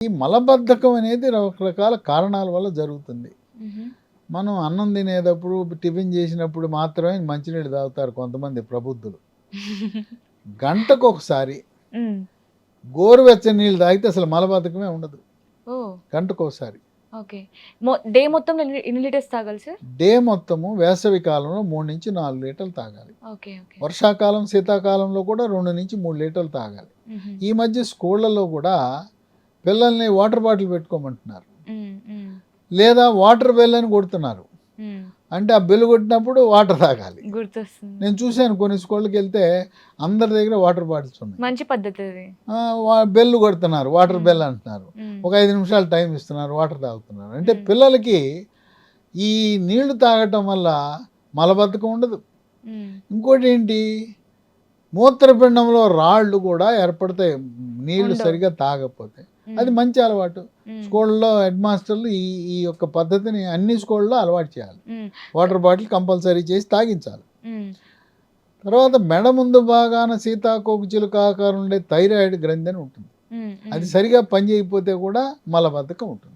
ఈ మలబద్ధకం అనేది రకరకాల కారణాల వల్ల జరుగుతుంది. హుహు. మనం అన్నం తినేటప్పుడు, టిఫిన్ చేసినప్పుడు మాత్రమే మంచినీళ్ళు తాగుతారు కొంతమంది ప్రబుద్ధులు. గంటకొకసారి హ్మ్. గోరువెచ్చని నీళ్ళు తాగితే అసలు మలబద్ధకమే ఉండదు. ఓహ్! గంటకోసారి. ఓకే. డే మొత్తంలో ఎన్ని లీటర్స్ తాగాలి సార్? డే మొత్తము వేసవి కాలంలో 3-4 లీటర్లు తాగాలి. ఓకే. ఓకే. వర్షాకాలం, శీతాకాలంలో కూడా 2-3 లీటర్లు తాగాలి. హుహు. ఈ మధ్య స్కూళ్ళలో కూడా పిల్లల్ని వాటర్ బాటిల్ పెట్టుకోమంటున్నారు. హ్మ్. హ్మ్. లేదా వాటర్ బెల్ అని కొడుతున్నారు. హ్మ్. అంటే ఆ బెల్ కొట్టినప్పుడు వాటర్ తాగాలి. గుర్తొస్తుంది. నేను చూశాను కొన్ని స్కూళ్ళకి వెళ్తే అందరి దగ్గర వాటర్ బాటిల్స్ ఉన్నాయి. మంచి పద్ధతి అది. బెల్ కొడుతున్నారు, వాటర్ బెల్ అంటున్నారు. హ్మ్. ఒక 5 నిమిషాలు టైం ఇస్తున్నారు, వాటర్ తాగుతున్నారు. అంటే హ్మ్. పిల్లలకి ఈ నీళ్లు తాగటం వల్ల మలబద్ధకం ఉండదు. హ్మ్. ఇంకోటి ఏంటి, మూత్రపిండంలో రాళ్ళు కూడా ఏర్పడతాయి నీళ్లు ఉండవు. సరిగా తాగకపోతే. అది హ్మ్. మంచి అలవాటు. హ్మ్. స్కూళ్ళలో హెడ్ మాస్టర్లు ఈ ఈ యొక్క పద్ధతిని అన్ని స్కూళ్ళలో అలవాటు చేయాలి. హ్మ్. వాటర్ బాటిల్ కంపల్సరీ చేసి తాగించాలి. హ్మ్. తర్వాత మెడ ముందు భాగాన సీతాకోక చిలుక ఆకారం ఉండే థైరాయిడ్ గ్రంథి అని ఉంటుంది. హ్మ్. అది హ్మ్. సరిగా పనిచేయకపోతే కూడా మలబద్ధకం ఉంటుంది.